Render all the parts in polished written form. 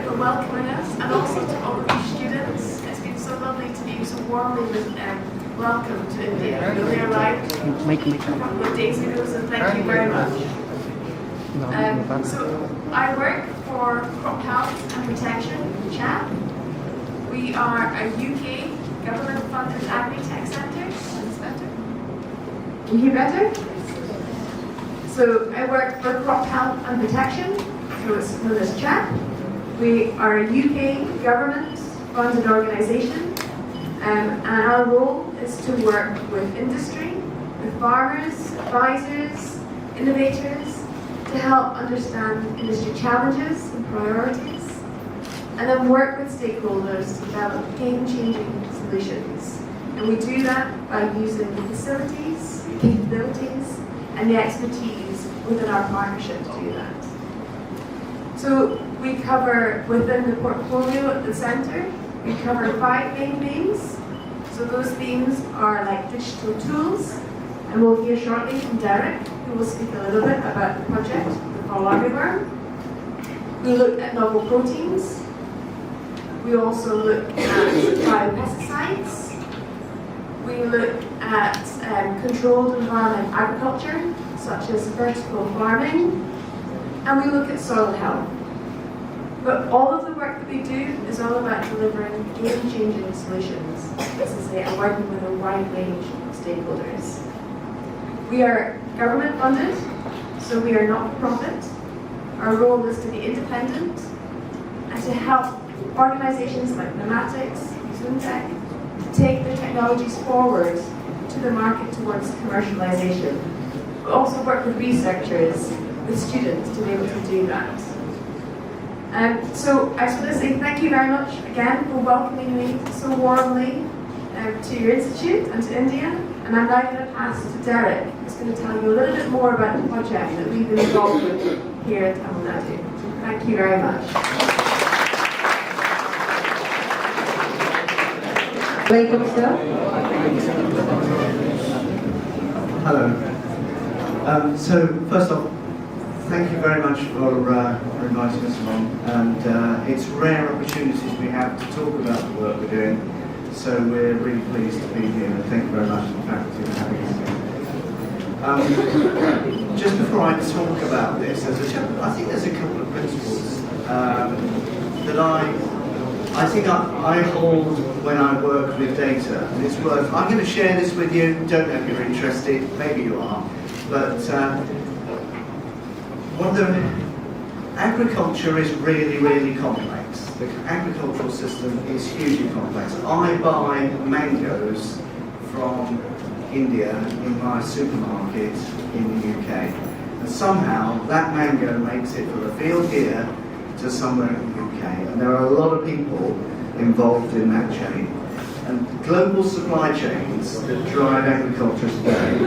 for welcoming us, and also to all of you students. It's been so lovely to be so warmly welcomed to India. We arrived a couple of days ago, so thank you very much. So I work for Crop Health and Protection, CHAP. We are a UK government-funded agri-tech centre. Can you hear better? So I work for Crop Health and Protection, so it's known as CHAP. We are a UK government-funded organisation, and our role is to work with industry, with farmers, advisors, innovators, to help understand industry challenges and priorities, and then work with stakeholders to develop game-changing solutions. And we do that by using the facilities, the capabilities, and the expertise within our partnership to do that. So we cover, within the portfolio at the centre, we cover 5 main themes. So those themes are like digital tools, and we'll hear shortly from Derek, who will speak a little bit about the project, the fall armyworm. We look at novel proteins. We also look at biopesticides. We look at controlled environment agriculture, such as vertical farming, and we look at soil health. But all of the work that we do is all about delivering game-changing solutions, as I say, and working with a wide range of stakeholders. We are government-funded, so we are not-for-profit. Our role is to be independent and to help organisations like Pneumatics, Zoontech, to take their technologies forward to the market towards commercialisation. We also work with researchers, with students to be able to do that. So I just want to say thank you very much again for welcoming me so warmly to your institute and to India. And I'm now going to pass to Derek, who's going to tell you a little bit more about the project that we've been involved with here at Tamil Nadu. Thank you very much. Welcome, sir. Hello. So first off, thank you very much for inviting us along. And it's rare opportunities we have to talk about the work we're doing. So we're really pleased to be here. And thank you very much to the faculty for having us here. Just before I talk about this, I think there's a couple of principles that I think I hold when I work with data, and it's worth. I'm going to share this with you. Don't know if you're interested. Maybe you are, but agriculture is really, really complex. The agricultural system is hugely complex. I buy mangoes from India in my supermarket in the UK, and somehow that mango makes it from a field here to somewhere in the UK, and there are a lot of people involved in that chain. And global supply chains that drive agriculture today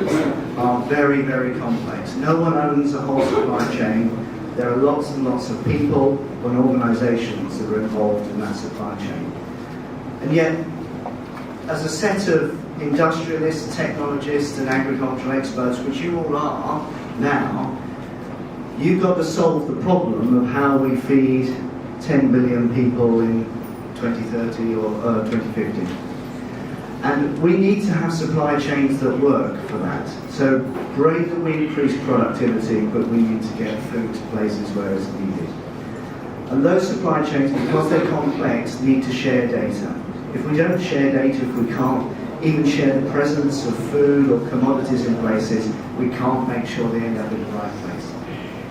are very, very complex. No one owns a whole supply chain. There are lots and lots of people and organisations that are involved in that supply chain. And yet, as a set of industrialists, technologists and agricultural experts, which you all are now, you've got to solve the problem of how we feed 10 billion people in 2030 or 2050. And we need to have supply chains that work for that. So great that we increase productivity, but we need to get food to places where it's needed. And those supply chains, because they're complex, need to share data. If we don't share data, if we can't even share the presence of food or commodities in places, we can't make sure they end up in the right place.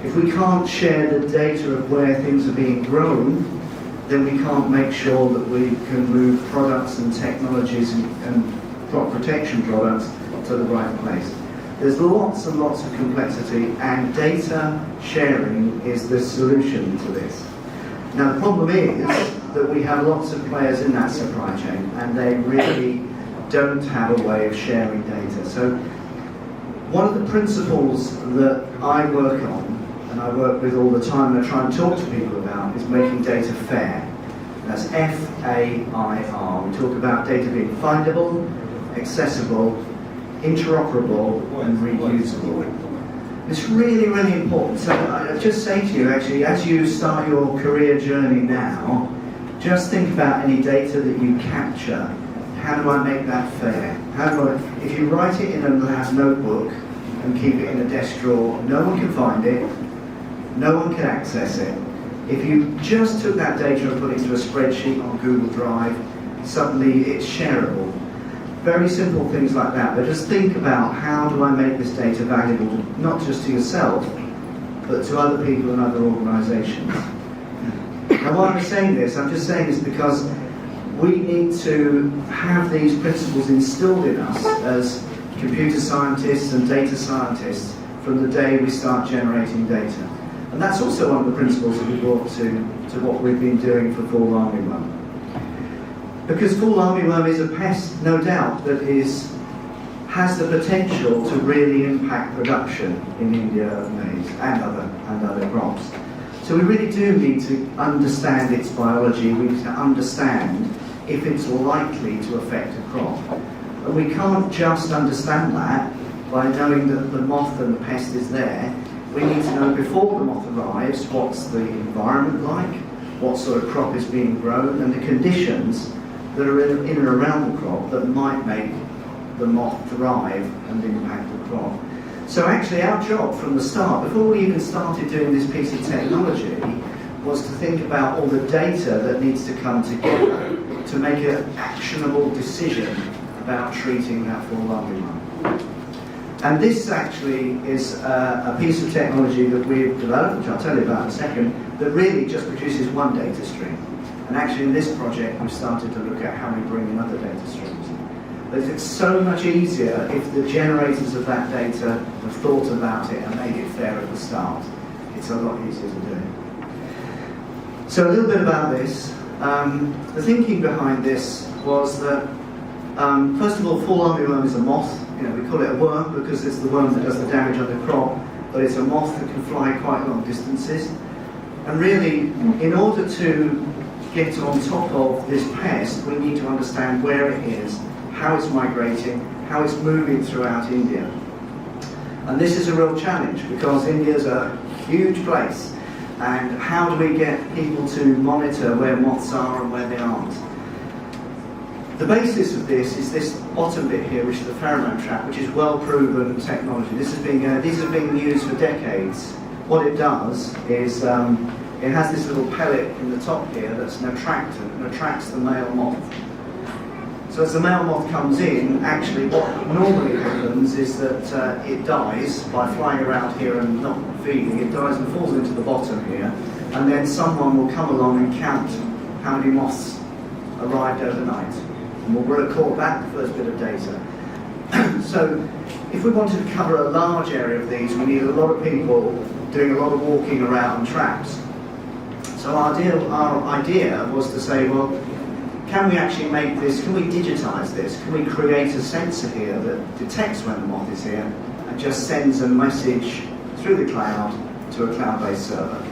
If we can't share the data of where things are being grown, then we can't make sure that we can move products and technologies and crop protection products to the right place. There's lots and lots of complexity, and data sharing is the solution to this. Now the problem is that we have lots of players in that supply chain, and they really don't have a way of sharing data. So one of the principles that I work on, and I work with all the time and I try and talk to people about, is making data fair. That's F-A-I-R. We talk about data being findable, accessible, interoperable and reusable. It's really, really important. So I just say to you, actually, as you start your career journey now, just think about any data that you capture. How do I make that fair? How do I, if you write it in a lab notebook and keep it in a desk drawer, no one can find it, no one can access it. If you just took that data and put it into a spreadsheet on Google Drive, suddenly it's shareable. Very simple things like that, but just think about how do I make this data valuable, not just to yourself, but to other people and other organisations. Now why I'm saying this, I'm just saying this because we need to have these principles instilled in us as computer scientists and data scientists from the day we start generating data. And that's also one of the principles that we brought to what we've been doing for fall armyworm. Because fall armyworm is a pest, no doubt, that has the potential to really impact production in India of maize and other crops. So we really do need to understand its biology. We need to understand if it's likely to affect a crop. And we can't just understand that by knowing that the moth and the pest is there. We need to know before the moth arrives what's the environment like, what sort of crop is being grown, and the conditions that are in and around the crop that might make the moth thrive and impact the crop. So actually our job from the start, before we even started doing this piece of technology, was to think about all the data that needs to come together to make an actionable decision about treating that fall armyworm. And this actually is a piece of technology that we've developed, which I'll tell you about in a second, that really just produces one data stream. And actually in this project we've started to look at how we bring in other data streams. But it's so much easier if the generators of that data have thought about it and made it fair at the start. It's a lot easier to do. So a little bit about this. The thinking behind this was that, first of all, fall armyworm is a moth. You know, we call it a worm because it's the worm that does the damage on the crop, but it's a moth that can fly quite long distances. And really, in order to get on top of this pest, we need to understand where it is, how it's migrating, how it's moving throughout India. And this is a real challenge because India is a huge place. And how do we get people to monitor where moths are and where they aren't? The basis of this is this bottom bit here, which is the pheromone trap, which is well-proven technology. These have been used for decades. What it does is it has this little pellet in the top here that's an attractant and attracts the male moth. So as the male moth comes in, actually what normally happens is that it dies by flying around here and not feeding. It dies and falls into the bottom here, and then someone will come along and count how many moths arrived overnight. And we'll record back the first bit of data. So if we wanted to cover a large area of these, we need a lot of people doing a lot of walking around traps. So our idea was to say, well, can we actually make this, can we digitize this? Can we create a sensor here that detects when the moth is here and just sends a message through the cloud to a cloud-based server?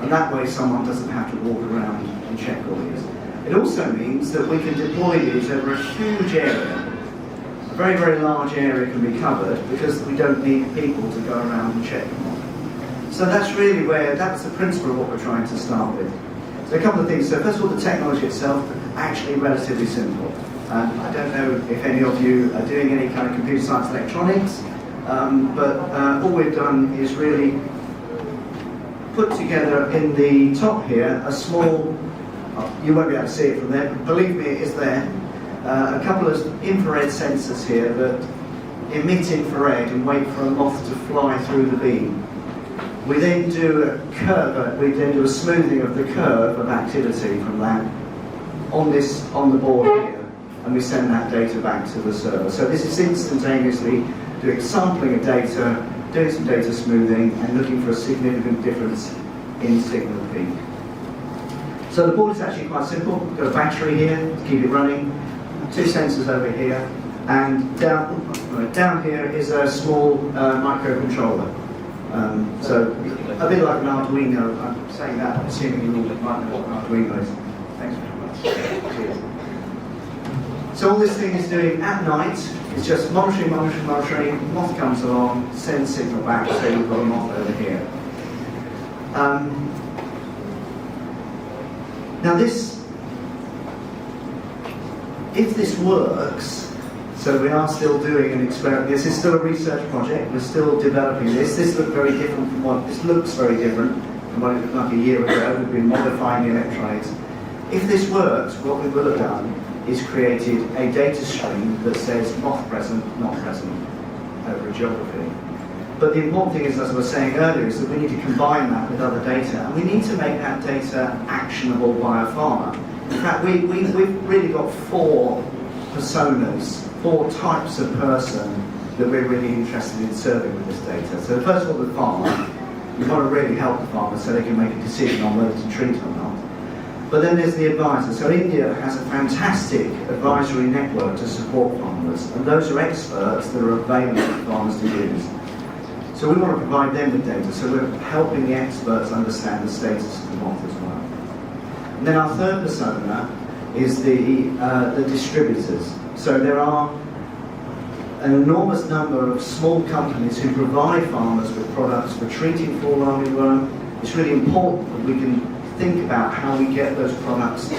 And that way someone doesn't have to walk around and check all these. It also means that we can deploy these over a huge area. A very, very large area can be covered because we don't need people to go around and check them all. So that's really that's the principle of what we're trying to start with. So a couple of things. So first of all, the technology itself, actually relatively simple. I don't know if any of you are doing any kind of computer science electronics, but all we've done is really put together in the top here a small, you won't be able to see it from there, but believe me, it is there, a couple of infrared sensors here that emit infrared and wait for a moth to fly through the beam. We then do a curve, we then do a smoothing of the curve of activity from that on the board here, and we send that data back to the server. So this is instantaneously doing sampling of data, doing some data smoothing, and looking for a significant difference in signal peak. So the board is actually quite simple. We've got a battery here to keep it running, two sensors over here, and down here is a small microcontroller. So a bit like an Arduino. I'm saying that, assuming you all might know what an Arduino is. Thanks very much. Cheers. So all this thing is doing at night It's just monitoring, moth comes along, sends signal back to say we've got a moth over here. Now if this works, so we are still doing an experiment, this is still a research project, we're still developing this. This looks very different from what it looked like a year ago. We've been modifying the electronics. If this works, what we will have done is created a data stream that says moth present, not present over a geography. But the important thing is, as I was saying earlier, is that we need to combine that with other data, and we need to make that data actionable by a farmer. In fact, we've really got 4 personas, 4 types of person that we're really interested in serving with this data. So the first one, the farmer. We want to really help the farmer so they can make a decision on whether to treat or not. But then there's the advisor. So India has a fantastic advisory network to support farmers, and those are experts that are available for farmers to use. So we want to provide them with data, so we're helping the experts understand the status of the moth as well. And then our third persona is the distributors. So there are an enormous number of small companies who provide farmers with products for treating fall armyworm. It's really important that we can think about how we get those products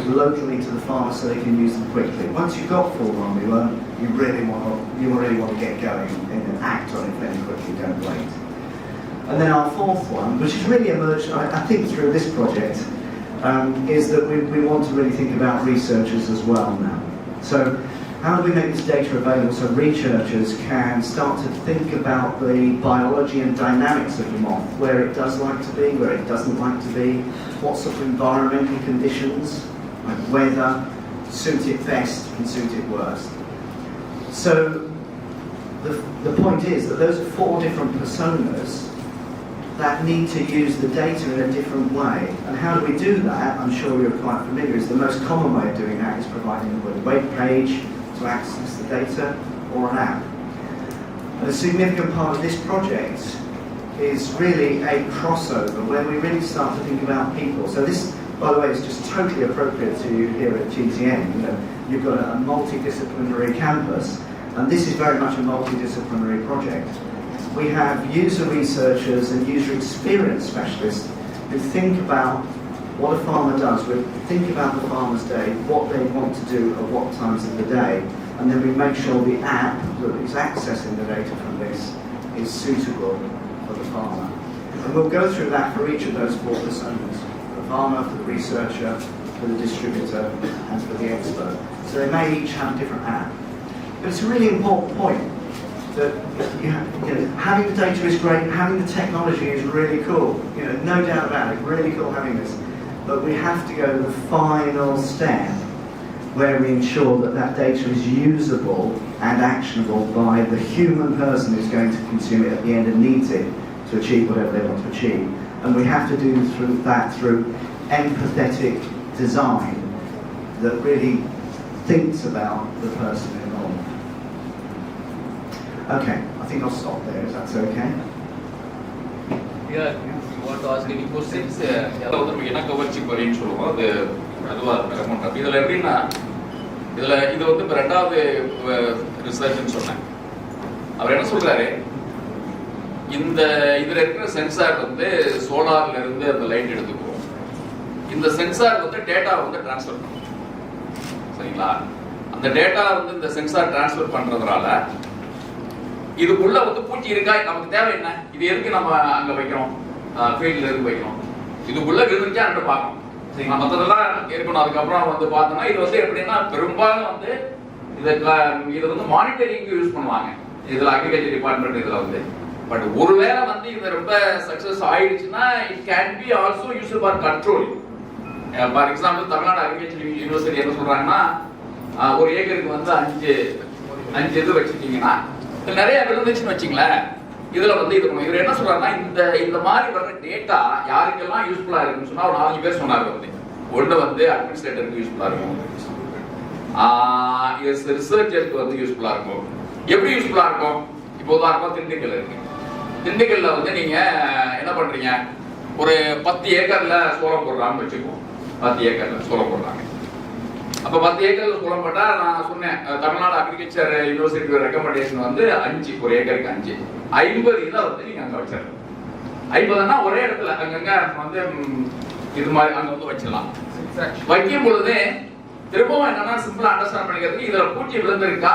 locally to the farmer so they can use them quickly. Once you've got fall armyworm, you really want to get going and act on it very quickly, don't wait. And then our fourth one, which has really emerged, I think, through this project, is that we want to really think about researchers as well now. So how do we make this data available so researchers can start to think about the biology and dynamics of the moth, where it does like to be, where it doesn't like to be, what sort of environmental conditions, like weather, suit it best and suit it worst. So the point is that those are 4 different personas that need to use the data in a different way. And how do we do that? I'm sure you're quite familiar. The most common way of doing that is providing them with a web page to access the data, or an app. And a significant part of this project is really a crossover where we really start to think about people. So this, by the way, is just totally appropriate to you here at G.t.n. You know, you've got a multidisciplinary campus, and this is very much a multidisciplinary project. We have user researchers and user experience specialists who think about what a farmer does. We think about the farmer's day, what they want to do at what times of the day, and then we make sure the app that is accessing the data from this is suitable for the farmer. And we'll go through that for each of those 4 personas: for the farmer, for the researcher, for the distributor, and for the expert. So they may each have a different app. But it's a really important point that having the data is great, having the technology is really cool. No doubt about it, really cool having this. But we have to go to the final step where we ensure that that data is usable and actionable by the human person who's going to consume it at the end and needs it to achieve whatever they want to achieve. And we have to do that through empathetic design that really thinks about the person involved. Okay, I think I'll stop there, if that's okay. Yeah. What was the questions? என்ன கவர்ச்சி பரின்னு சொல்லுவோம், அதுவா recommend பண்ணி. இதில் எப்படின்னா, இது வந்து இப்போ 2வது ரிசர்ச்னு சொன்னேன். அவர் என்ன சொல்றாரு, இதில் இருக்கிற சென்சார் வந்து சோலார்ல இருந்து அந்த லைட் எடுத்துக்குவோம். இந்த சென்சார் வந்து டேட்டா வந்து டிரான்ஸ்ஃபர் பண்ணும். சரிங்களா? அந்த டேட்டா வந்து இந்த சென்சார் டிரான்ஸ்ஃபர் பண்றதுனால இதுக்குள்ள வந்து பூச்சி இருக்கா, நமக்கு தேவை என்ன, இது எதுக்கு நம்ம அங்கே வைக்கிறோம், ஃபீல்டில் இருந்து வைக்கணும், இதுக்குள்ள இருந்துச்சா ரெண்டு பார்க்கணும். சரிங்களா? மற்றதெல்லாம் இருக்கணும். அதுக்கப்புறம் வந்து பார்த்தோம்னா இது வந்து எப்படின்னா, பெரும்பாலும் வந்து இதை வந்து மானிட்டரிங்க்கு யூஸ் பண்ணுவாங்க. இதில் அக்ரிகல்ச்சர் டிபார்ட்மெண்ட் இதில் வந்து. பட் ஒருவேளை வந்து இது ரொம்ப சக்ஸஸ் ஆயிடுச்சுன்னா it can be also use for control. For example, Tamil Nadu agriculture university என்ன சொல்றாங்கன்னா, ஒரு ஏக்கருக்கு வந்து 5 இது வச்சுட்டீங்கன்னா, நிறைய விழுந்துச்சுன்னு வச்சுங்களேன், இதுல வந்து இவர் என்ன சொல்றாருன்னா, இந்த மாதிரி வர்ற டேட்டா யாருக்கெல்லாம் யூஸ்ஃபுல்லா இருக்குன்னு சொன்னா ஒரு 4 பேர் சொன்னாரு. வந்து ஒன்று வந்து அட்மினிஸ்ட்ரேட்டருக்கு யூஸ்ஃபுல்லா இருக்கும், ரிசர்ச்சருக்கு வந்து யூஸ்ஃபுல்லா இருக்கும். எப்படி யூஸ்ஃபுல்லா இருக்கும்? இப்போ உதாரணமா திண்டுக்கல் இருக்கு. திண்டுக்கல்ல வந்து நீங்க என்ன பண்றீங்க, ஒரு 10 ஏக்கர்ல சோளம் போடுறாங்கன்னு வச்சுக்கோம். 10 ஏக்கர்ல சோளம் போடுறாங்க. அப்ப 10 ஏக்கர்ல சொல்லப்பட்டா நான் சொன்னேன் தமிழ்நாடு அக்ரிகல்ச்சர் யூனிவர்சிட்டி ரெக்கமெண்டேஷன் வந்து 5 ஒரு ஏக்கருக்கு 5 50 இதை வந்து நீங்க அங்க வச்சிடலாம். 50னா ஒரே இடத்துல அங்கங்க வந்து இது மாதிரி அங்க வந்து வச்சிடலாம். வைக்கும் பொழுது திரும்பவும் என்னன்னா சிம்பிளா அண்டர்ஸ்டாண்ட் பண்ணிக்கிறதுக்கு இதுல பூச்சி விழுந்திருக்கா,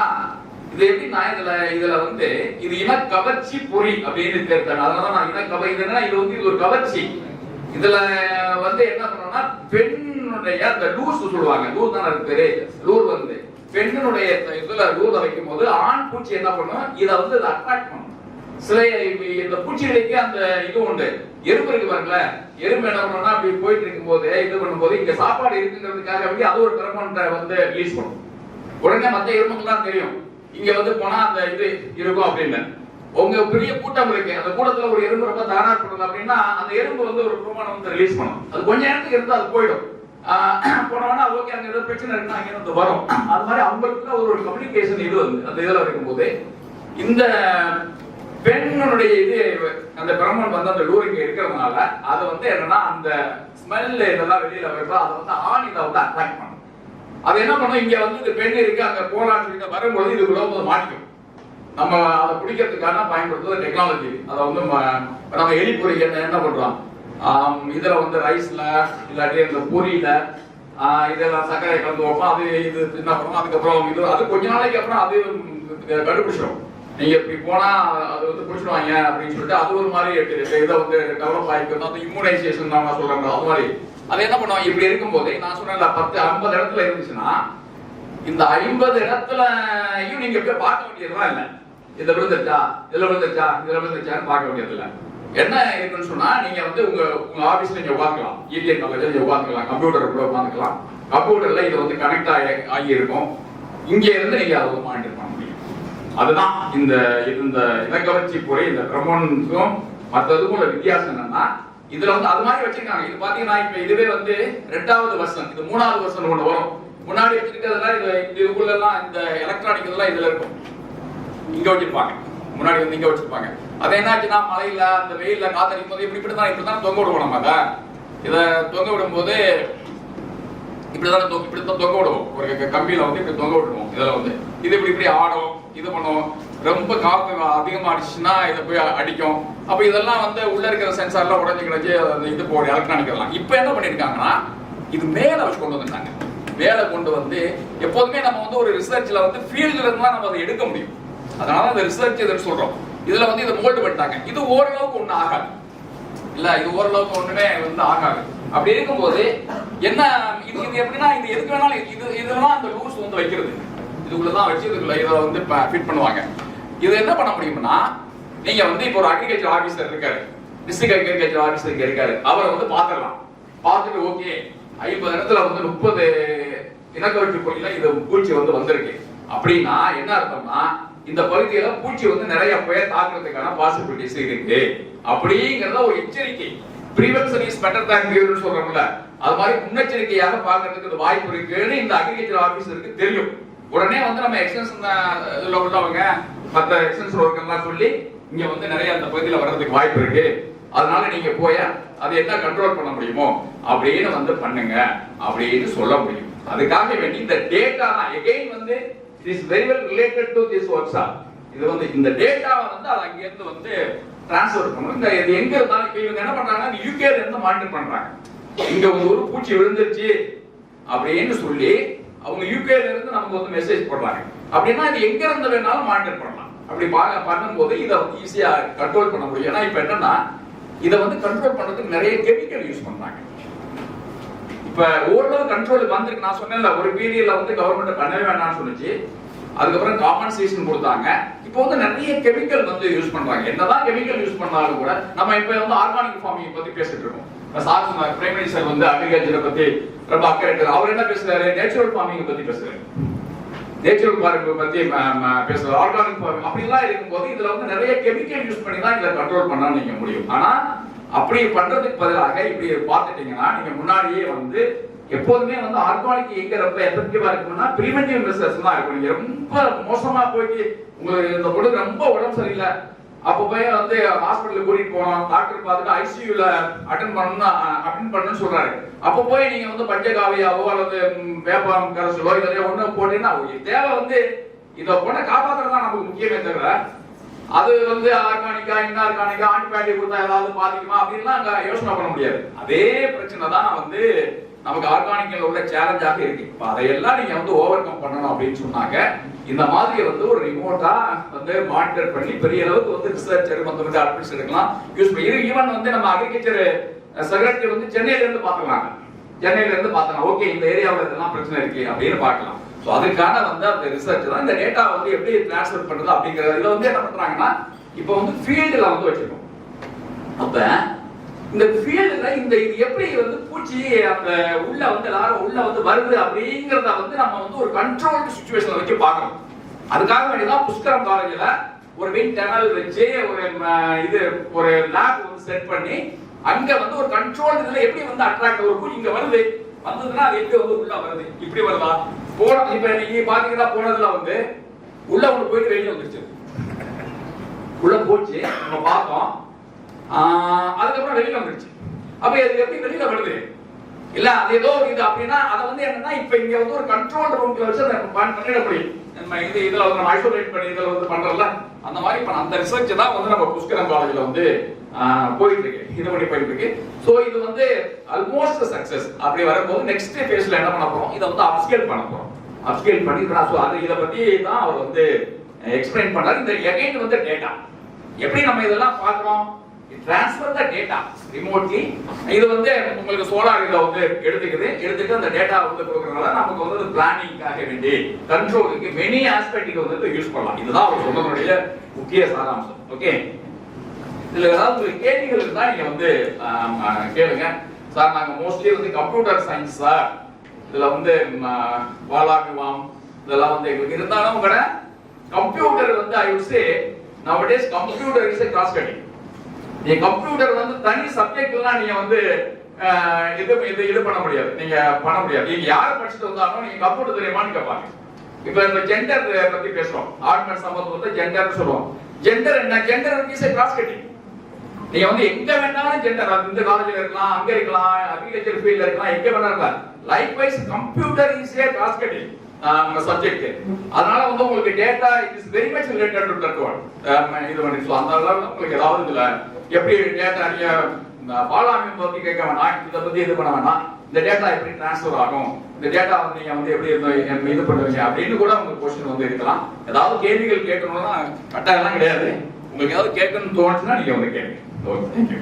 இது எப்படி நான் இதுல வந்து இது இன கவர்ச்சி பொறி அப்படின்னு தேர்ந்தேன். அதனால நான் இன கவர்ச்சி இது வந்து இது ஒரு கவர்ச்சி. இதுல வந்து என்ன பண்ணணும்னா பெண்ணுடைய அந்த லூஸ் சொல்லுவாங்க, லூர் தான் இருக்கு பேரு. லூர் வந்து பெண்ணுடைய இதுல லூர் வைக்கும் போது ஆண் பூச்சி என்ன பண்ணும், இதை வந்து அட்ராக்ட் பண்ணும். சில இந்த பூச்சிகளுக்கு அந்த இது உண்டு. எறும்பு இருக்கு பாருங்கள, எறும்பு என்ன பண்ணணும்னா அப்படி போயிட்டு இருக்கும் போது இது பண்ணும்போது இங்க சாப்பாடு இருக்குங்கிறதுக்காக வேண்டி அது ஒரு பெர்மனன்ட் வந்து ரிலீஸ் பண்ணும். உடனே மத்த எறும்புக்கெல்லாம் தெரியும் இங்க வந்து போனா அந்த இது இருக்கும் அப்படின்னு. உங்க பெரிய கூட்டம் இருக்கு, அந்த கூட்டத்துல ஒரு எறும்பு ரொம்ப தயாரா பண்ணுது அப்படின்னா அந்த எறும்பு வந்து ஒரு குரோமான் வந்து ரிலீஸ் பண்ணும். அது கொஞ்ச நேரத்துக்கு இருந்து அது போயிடும். போனோம்னா ஓகே அங்க ஏதோ பிரச்சனை இருக்குன்னா அங்க இருந்து வரும். அது மாதிரி அவங்களுக்கு ஒரு கம்யூனிகேஷன் இது வந்து அந்த இதுல இருக்கும்போது இந்த பெண்ணுடைய இது அந்த பிரமன் வந்து அந்த லூரிங்க இருக்கிறதுனால அது வந்து என்னன்னா அந்த ஸ்மெல் இதெல்லாம் வெளியில வருதோ அதை வந்து ஆண் இதை வந்து அட்ராக்ட் பண்ணும். அது என்ன பண்ணும், இங்க வந்து இந்த பெண் இருக்கு அங்க போலான்னு வரும்பொழுது இதுக்குள்ள வந்து மாட்டிக்கும். நம்ம அதை பிடிக்கிறதுக்கான பயன்படுத்துறது டெக்னாலஜி. அதை வந்து நம்ம எலிப்பொறி என்ன பண்றோம், இதுல வந்து ரைஸ்ல இல்லாட்டி இந்த பொரியில இதெல்லாம் சர்க்கரை கலந்து வைப்போம். அது இது என்ன பண்ணுவோம், அதுக்கப்புறம் இது அது கொஞ்ச நாளைக்கு அப்புறம் அது கண்டுபிடிச்சிடும். நீங்க இப்படி போனா அது வந்து பிடிச்சிடுவாங்க அப்படின்னு சொல்லிட்டு அது ஒரு மாதிரி இதை வந்து டெவலப் ஆகிக்கணும். அந்த இம்யூனைசேஷன் நான் சொல்றாங்க அது மாதிரி அது என்ன பண்ணுவாங்க. இப்படி இருக்கும்போது நான் சொன்னேன்ல 10-50 இடத்துல இருந்துச்சுன்னா இந்த 50 இடத்துலயும் நீங்க போய் பார்க்க வேண்டியதுதான் இல்லை. இதுல விழுந்துச்சா இதுல விழுந்துச்சா இதுல விழுந்துச்சான்னு பார்க்க வேண்டியது இல்லை. என்ன இருக்குன்னு சொன்னா நீங்க வந்து உங்க ஆபீஸ்ல நீங்க உட்காந்துக்கலாம், G.t.n காலேஜ்ல நீங்க உட்காந்துக்கலாம், கம்ப்யூட்டர் கூட உட்காந்துக்கலாம். கம்ப்யூட்டர்ல இது வந்து கனெக்ட் ஆகி இருக்கும். இங்க இருந்து நீங்க அதை வந்து மானிட்டர் பண்ண முடியும். அதுதான் இந்த இனக்கவர்ச்சி பொறி இந்த பிரமோனுக்கும் மற்றதுக்கும் உள்ள வித்தியாசம் என்னன்னா இதுல வந்து அது மாதிரி வச்சிருக்காங்க. இது பாத்தீங்கன்னா இப்ப இதுவே வந்து 2வது வருஷம், இது 3வது வருஷம் ஒண்ணு வரும். முன்னாடி வச்சிருக்கிறதுல இதுக்குள்ள எல்லாம் இந்த எலக்ட்ரானிக் இதெல்லாம் இதுல இருக்கும், இங்க வச்சிருப்பாங்க. முன்னாடி வந்து இங்க வச்சிருப்பாங்க. அது என்னாச்சுன்னா மழையில அந்த வெயில்ல காத்தடிக்கும் போது இப்படிதான் தொங்க விடுவோம். நம்ம அதை இதை தொங்க விடும் போது இப்படிதான் தொங்க விடுவோம். ஒரு கம்பியில வந்து இப்படி தொங்க விடுவோம். இதுல வந்து இது இப்படி ஆடும், இது பண்ணுவோம். ரொம்ப காத்து அதிகமாகிடுச்சுன்னா இதை போய் அடிக்கும். அப்ப இதெல்லாம் வந்து உள்ள இருக்கிற சென்சார்லாம் உடஞ்சி கிடச்சி இது போய் எலக்ட்ரானிக் எல்லாம் இப்ப என்ன பண்ணிருக்காங்கன்னா இது மேல வச்சு கொண்டு வந்துட்டாங்க. மேல கொண்டு வந்து எப்போதுமே நம்ம வந்து ஒரு ரிசர்ச்ல வந்து ஃபீல்ட்ல இருந்தா நம்ம அதை எடுக்க முடியும். அதனால இந்த ரிசர்ச் எதுன்னு சொல்றோம். இதுல வந்து இதை மோல்டு பண்ணிட்டாங்க. இது ஓரளவுக்கு ஒண்ணு ஆகாது இல்ல, இது ஓரளவுக்கு ஒண்ணுமே வந்து ஆகாது. அப்படி இருக்கும்போது என்ன இது எப்படின்னா இது எதுக்கு வேணாலும் இதெல்லாம் அந்த லூஸ் வந்து வைக்கிறது இதுக்குள்ளதான் வச்சு இதுக்குள்ள இதை வந்து ஃபிட் பண்ணுவாங்க. இது என்ன பண்ண முடியும்னா நீங்க வந்து இப்போ ஒரு அக்ரிகல்ச்சர் ஆபீசர் இருக்காரு, டிஸ்ட்ரிக்ட் அக்ரிகல்ச்சர் ஆபீசர் இருக்காரு, அவரை வந்து பாத்துடலாம். பார்த்துட்டு ஓகே 50 இடத்துல வந்து 30 இனக்கவர்ச்சி பொறியில இது பூச்சி வந்து வந்திருக்கு அப்படின்னா என்ன அர்த்தம்னா இந்த பகுதியில பூச்சி வந்து நிறைய பேர் தாக்குறதுக்கான பாசிபிலிட்டிஸ் இருக்கு அப்படிங்கறத ஒரு எச்சரிக்கை. Prevention is better than cure சொல்றோம்ல, அது மாதிரி முன்னெச்சரிக்கையாக பார்க்கிறதுக்கு வாய்ப்பு இருக்குன்னு இந்த அக்ரிகல்ச்சர் ஆபீசருக்கு தெரியும். உடனே வந்து நம்ம எக்ஸ்டென்ஷன் இதுல உள்ளவங்க மற்ற எக்ஸ்டென்ஷன் ஒர்க் எல்லாம் சொல்லி இங்க வந்து நிறைய அந்த பகுதியில வர்றதுக்கு வாய்ப்பு இருக்கு, அதனால நீங்க போய் அதை என்ன கண்ட்ரோல் பண்ண முடியுமோ அப்படின்னு வந்து பண்ணுங்க அப்படின்னு சொல்ல முடியும். அதுக்காக வேண்டி இந்த டேட்டா அகைன் வந்து is very well related to this workshop. இது வந்து இந்த டேட்டாவை வந்து அது அங்க இருந்து வந்து டிரான்ஸ்ஃபர் பண்ணணும். இந்த இது எங்க இருந்தாலும் இப்ப இவங்க என்ன பண்றாங்கன்னா யூகேல இருந்து மானிட்டர் பண்றாங்க. இங்க ஒரு பூச்சி விழுந்துருச்சு அப்படின்னு சொல்லி அவங்க யூகேல இருந்து நமக்கு வந்து மெசேஜ் போடுறாங்க. அப்படின்னா இது எங்க இருந்து வேணாலும் மானிட்டர் பண்ணலாம். அப்படி பண்ணும்போது இதை ஈஸியா கண்ட்ரோல் பண்ண முடியும். ஏன்னா இப்ப என்னன்னா இதை வந்து கண்ட்ரோல் பண்றதுக்கு நிறைய கெமிக்கல் யூஸ் பண்றாங்க. இப்ப ஓரளவு கண்ட்ரோல் வந்திருக்கு. நான் சொன்னேன்ல ஒரு பீரியட்ல வந்து கவர்மெண்ட் பண்ணவே வேண்டாம்னு சொல்லிச்சு, அதுக்கப்புறம் காம்பன்சேஷன் கொடுத்தாங்க. இப்போ வந்து நிறைய கெமிக்கல் வந்து யூஸ் பண்றாங்க. என்னதான் கெமிக்கல் யூஸ் பண்ணாலும் கூட நம்ம இப்ப வந்து ஆர்கானிக் ஃபார்மிங் பத்தி பேசிட்டு இருக்கோம். சார் சொன்னார் பிரைம் மினிஸ்டர் வந்து அக்ரிகல்ச்சரை பத்தி ரொம்ப அக்கறை. அவர் என்ன பேசுறாரு, நேச்சுரல் ஃபார்மிங் பத்தி பேசுறாரு, நேச்சுரல் ஃபார்மிங் பத்தி பேசுறாரு, ஆர்கானிக் ஃபார்மிங் அப்படிலாம் இருக்கும்போது இதுல வந்து நிறைய கெமிக்கல் யூஸ் பண்ணி தான் இதை கண்ட்ரோல் பண்ண நீங்க முடியும். ஆனா அப்படி பண்றதுக்கு பதிலாக இப்படி பார்த்துட்டீங்கன்னா நீங்க முன்னாடியே வந்து எப்போதுமே வந்து ஆர்கானிக் எங்க ரொம்ப எஃபெக்டிவா இருக்கும்னா பிரிவென்டிவ் மெஷர்ஸ் தான் இருக்கும். நீங்க ரொம்ப மோசமா போயிட்டு உங்களுக்கு இந்த பொழுது ரொம்ப உடம்பு சரியில்லை அப்போ போய் வந்து ஹாஸ்பிட்டலுக்கு கூட்டிட்டு போனோம், டாக்டர் பார்த்துட்டு ஐசியூல அட்டன் பண்ணணும்னு சொல்றாரு. அப்போ போய் நீங்க வந்து பஞ்சகாவியாவோ அல்லது வேப்பம் கரைசலோ இதெல்லாம் ஒண்ணு போட்டீங்கன்னா தேவை வந்து இதை பொண்ணை காப்பாத்துறதுதான் நமக்கு முக்கியமே தவிர அது வந்து ஆர்கானிக்கா இன்ஆர்கானிக்கா ஆன்டிபயோட்டிக் கொடுத்தா ஏதாவது பாதிக்குமா அப்படின்லாம் அங்க யோசனை பண்ண முடியாது. அதே பிரச்சனை தான் வந்து நமக்கு ஆர்கானிக்ல உள்ள சேலஞ்சாக இருக்கு. அதையெல்லாம் நீங்க வந்து ஓவர் கம் பண்ணணும் அப்படின்னு சொன்னாங்க. இந்த மாதிரி வந்து ஒரு ரிமோட்டா வந்து மானிட்டர் பண்ணி பெரிய அளவுக்கு வந்து ரிசர்ச்சர் வந்து அட்மிட்ஸ் எடுக்கலாம் யூஸ் பண்ணி. ஈவன் வந்து நம்ம அக்ரிகல்ச்சர் செக்ரட்டரி வந்து சென்னையில இருந்து பாத்துக்கலாம். சென்னையில இருந்து பார்த்தோம் ஓகே இந்த ஏரியாவில் இதெல்லாம் பிரச்சனை இருக்கு அப்படின்னு பார்க்கலாம். ஸோ அதுக்கான வந்து அந்த ரிசர்ச் தான் இந்த டேட்டா வந்து எப்படி டிரான்ஸ்ஃபர் பண்றது அப்படிங்கிறது. இதை வந்து என்ன பண்றாங்கன்னா இப்போ வந்து ஃபீல்டுல வந்து வச்சிருக்கோம். அப்ப இந்த ஃபீல்டுல இந்த இது எப்படி வந்து பூச்சி அந்த உள்ள வந்து எல்லாரும் உள்ள வந்து வருது அப்படிங்கறத வந்து நம்ம வந்து ஒரு கண்ட்ரோல்டு சிச்சுவேஷன்ல வச்சு பார்க்கணும். அதுக்காக வேண்டியதான் புஷ்கரம் காலேஜ்ல ஒரு விண்ட் டனல் வச்சு ஒரு லேப் வந்து செட் பண்ணி அங்க வந்து ஒரு கண்ட்ரோல் இதுல எப்படி வந்து அட்ராக்ட் ஒரு பூச்சி இங்க வருது வந்ததுன்னா அது எப்படி வந்து உள்ள வருது இப்படி வருதா போன இப்ப நீங்க பாத்தீங்கன்னா போனதுல வந்து உள்ள ஒண்ணு போயிட்டு வெளியே வந்துருச்சு. உள்ள போச்சு நம்ம பார்த்தோம், அதுக்கப்புறம் வெளியில வந்துருச்சு. அப்ப அது எப்படி வெளியில வருது இல்ல அது ஏதோ இது அப்படின்னா அதை வந்து என்னன்னா இப்ப இங்க வந்து ஒரு கண்ட்ரோல் ரூம்ல வச்சு அதை பண்ணிட முடியும். நம்ம இதுல வந்து நம்ம ஐசோலேட் பண்ணி இதுல வந்து பண்றோம்ல அந்த மாதிரி இப்ப அந்த ரிசர்ச் தான் வந்து நம்ம புஷ்கரம் காலேஜ்ல வந்து போயிட்டு இருக்கு, இது பண்ணி போயிட்டு இருக்கு. சோ இது வந்து ஆல்மோஸ்ட் சக்சஸ். அப்படி வரும்போது நெக்ஸ்ட் ஃபேஸ்ல என்ன பண்ண போறோம், இதை வந்து அப்ஸ்கேல் பண்ண போறோம். அப்ஸ்கேல் பண்ணி சோ அது இத பத்தி தான் அவர் வந்து எக்ஸ்பிளைன் பண்றாரு. இந்த அகைன் வந்து டேட்டா எப்படி நம்ம இதெல்லாம் பார்க்கிறோம், transfer the data remotely. இது வந்து உங்களுக்கு சோலார் இத வந்து எடுத்துட்டு அந்த டேட்டா வந்து கொடுக்கறனால நமக்கு வந்து பிளானிங்காக வேண்டி கண்ட்ரோலுக்கு many aspectக்கு வந்து யூஸ் பண்ணலாம். இதுதான் அவர் சொன்னதுடைய முக்கிய சாராம்சம். ஓகே, இதுல ஏதாவது ஒரு கேள்விகள் இருந்தா நீங்க வந்து கேளுங்க. சார் நாங்க மோஸ்ட்லி வந்து கம்ப்யூட்டர் சயின்ஸ் சார், இதுல வந்து வாலாகுவாம் இதெல்லாம் வந்து எங்களுக்கு இருந்தாலும் கூட கம்ப்யூட்டர் வந்து I would say nowadays computer is a cross cutting. நீ கம்ப்யூட்டர் வந்து தனி சப்ஜெக்ட்லாம் நீங்க வந்து இது பண்ண முடியாது, நீங்க பண்ண முடியாது. நீங்க யாரை படிச்சுட்டு வந்தாலும் நீங்க கம்ப்யூட்டர் தெரியுமான்னு கேட்பாங்க. இப்ப இந்த ஜெண்டர் பத்தி பேசுறோம், ஆண்கள் சம்பந்தப்பட்ட ஜெண்டர் சொல்றோம். ஜெண்டர் என்ன, gender is a cross cutting. நீங்க வந்து எங்க வேணாலும் ஜெண்டர், இந்த காலேஜ்ல இருக்கலாம், அங்க இருக்கலாம், அக்ரிகல்ச்சர் ஃபீல்ட்ல இருக்கலாம், எங்க வேணாலும் இருக்கலாம். Likewise computer is a cross cutting subject. அதனால வந்து உங்களுக்கு data is very much related to that one. இது பண்ணி சோ அந்த அளவுக்கு உங்களுக்கு ஏதாவது இல்ல எப்படி டேட்டா நீங்க பாலாமியம் பத்தி கேட்க வேணாம், இதை பத்தி இது பண்ண வேணாம், இந்த டேட்டா எப்படி டிரான்ஸ்ஃபர் ஆகும், இந்த டேட்டா வந்து நீங்க வந்து எப்படி இது பண்ணுவீங்க அப்படின்னு கூட உங்களுக்கு क्वेश्चन வந்து இருக்கலாம். ஏதாவது கேள்விகள் கேட்கணும்னா கட்டாயம்லாம் கிடையாது, உங்களுக்கு ஏதாவது கேட்கணும்னு தோணுச்சுன்னா நீங்க வந்து கேளுங்க. Okay, thank you.